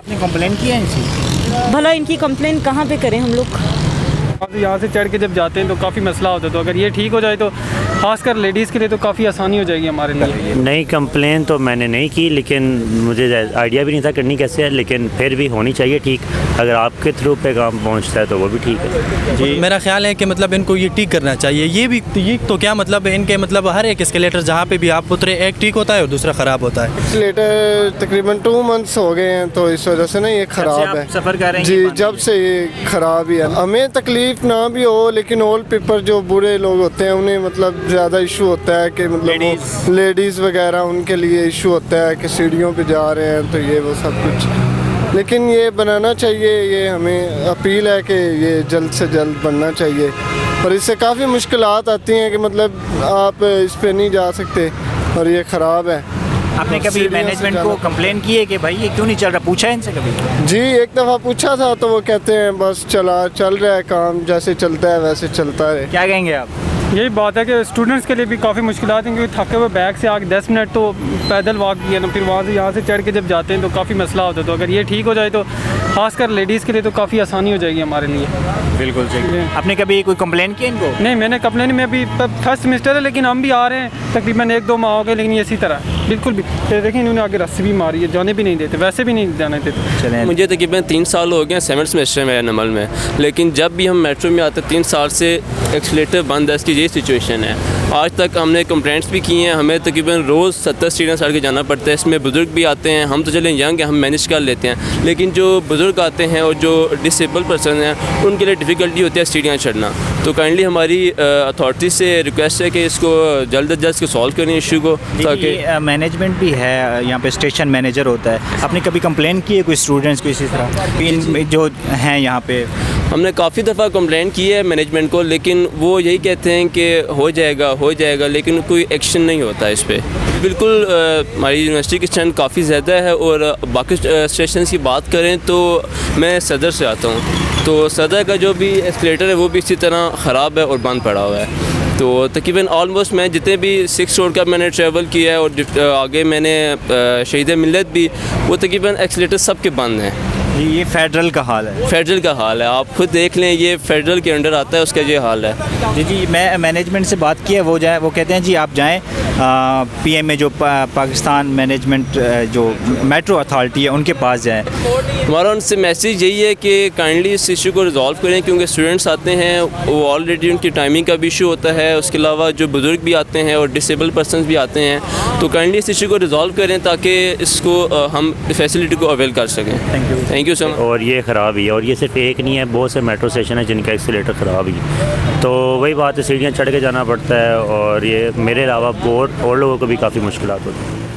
आपने कंप्लेंट किया है इनसे? भला इनकी कंप्लेन कहाँ पे करें हम लोग? यहाँ से चढ़ के जब जाते हैं तो काफ़ी मसला होता है, तो अगर ये ठीक हो जाए तो खासकर लेडीज़ के लिए तो काफ़ी आसानी हो जाएगी हमारे लिए। नई कंप्लेन तो मैंने नहीं की, लेकिन मुझे आइडिया भी नहीं था करनी कैसे है, लेकिन फिर भी होनी चाहिए ठीक। अगर आपके थ्रू पे काम पहुंचता है तो वो भी ठीक है जी। मेरा ख्याल है कि मतलब इनको ये ठीक करना चाहिए। ये तो क्या मतलब इनके मतलब हर एक एस्केलेटर जहाँ पे भी आप उतरे, एक ठीक होता है और दूसरा ख़राब होता है। एस्केलेटर तकरीबन 2 मंथ्स हो गए हैं, तो इस वजह से ना ये ख़राब है। सफ़र कर रहे हैं जी, जब से ये ख़राब ही है। हमें तकलीफ़ ना भी हो, लेकिन ओल्ड पीपल जो बूढ़े लोग होते हैं उन्हें मतलब ज़्यादा इशू होता है कि मतलब लेडीज़ वगैरह उनके लिए इशू होता है कि सीढ़ियों पे जा रहे हैं, तो ये वो सब कुछ। लेकिन ये बनाना चाहिए, ये हमें अपील है कि ये जल्द से जल्द बनना चाहिए। और इससे काफ़ी मुश्किलात आती हैं कि मतलब आप इस पे नहीं जा सकते और ये ख़राब है। आपने कभी मैनेजमेंट को कंप्लेन की है कि भाई ये क्यों नहीं चल रहा? पूछा है इनसे कभी? जी, एक दफ़ा पूछा था तो वो कहते हैं बस चल रहा है काम, जैसे चलता है वैसे चलता है। क्या कहेंगे आप? यही बात है कि स्टूडेंट्स के लिए भी काफ़ी मुश्किलात हैं, क्योंकि थके हुए बैग से आके 10 मिनट तो पैदल वॉक किया ना, फिर वहाँ से यहाँ से चढ़ के जब जाते हैं तो काफ़ी मसला होता है, तो अगर ये ठीक हो जाए तो खासकर लेडीज़ के लिए तो काफ़ी आसानी हो जाएगी हमारे लिए। बिल्कुल सही। आपने कभी कोई कंप्लेन किया इनको? नहीं, मैंने कंप्लेन में अभी फर्स्ट सेमेस्टर है, लेकिन हम भी आ रहे हैं तकरीबन 1-2 माह हो गए, लेकिन इसी तरह बिल्कुल भी देखें इन्होंने आगे रस्सी भी मारी है, जाने भी नहीं देते, वैसे भी नहीं जाने देते। मुझे तकरीबन 3 साल हो गए 7th सेमेस्टर में नमल में, लेकिन जब भी हम मेट्रो में आते 3 साल से एक्सीलेटर बंद है, इसकी यही सिचुएशन है। आज तक हमने कंप्लेंट्स भी की हैं, हमें तकरीबन रोज़ 70 सीढ़ियाँ चढ़ के जाना पड़ता है। इसमें बुज़ुर्ग भी आते हैं, हम तो चलें यंग हैं, हम मैनेज कर लेते हैं, लेकिन जो बुज़ुर्ग आते हैं और जो डिसेबल पर्सन हैं उनके लिए डिफ़िकल्टी होती है सीढ़ियाँ चढ़ना। तो काइंडली हमारी अथॉरिटी से रिक्वेस्ट है कि इसको जल्द अज जल्द इसको सॉल्व करें इशू को, ताकि मैनेजमेंट भी है यहाँ पे, स्टेशन मैनेजर होता है। आपने कभी कंप्लेन की है कोई स्टूडेंट्स को इसी तरह जो हैं यहाँ पे? हमने काफ़ी दफ़ा कंप्लेन की है मैनेजमेंट को, लेकिन वो यही कहते हैं कि हो जाएगा, लेकिन कोई एक्शन नहीं होता इस पर। बिल्कुल हमारी यूनिवर्सिटी की स्ट्रेंथ काफ़ी ज़्यादा है, और बाकी स्टेशन की बात करें तो मैं सदर से आता हूँ, तो सदर का जो भी एस्केलेटर है वो भी इसी तरह ख़राब है और बंद पड़ा हुआ है। तो तकरीबन ऑलमोस्ट मैं जितने भी 6 रोड का मैंने ट्रैवल किया है और आगे मैंने शहीद मिल्लत भी, वो तकरीबन एक्सीलेटर सब के बंद हैं। ये फेडरल का हाल है। फेडरल का हाल है, आप खुद देख लें, ये फेडरल के अंडर आता है, उसका ये हाल है। जी, मैं मैनेजमेंट से बात की है, वो कहते हैं जी आप जाएं पीएमए जो पाकिस्तान मैनेजमेंट जो मेट्रो अथॉरिटी है उनके पास जाएं। हमारा उनसे मैसेज यही है कि काइंडली इस इशू को रिजॉल्व करें, क्योंकि स्टूडेंट्स आते हैं वो ऑलरेडी उनकी टाइमिंग का भी इशू होता है, उसके अलावा जो बुज़ुर्ग भी आते हैं और डिसेबल पर्सन भी आते हैं, तो काइंडली इस इशू को रिजॉल्व करें ताकि इसको हम फैसिलिटी को अवेल कर सकें। Thank you sir. और ये ख़राब ही है, और ये सिर्फ एक नहीं है, बहुत से मेट्रो स्टेशन है जिनका एक्सीलेटर ख़राब ही है। तो वही बात है, सीढ़ियाँ चढ़ के जाना पड़ता है, और ये मेरे अलावा और लोगों को भी काफ़ी मुश्किलात होती हैं।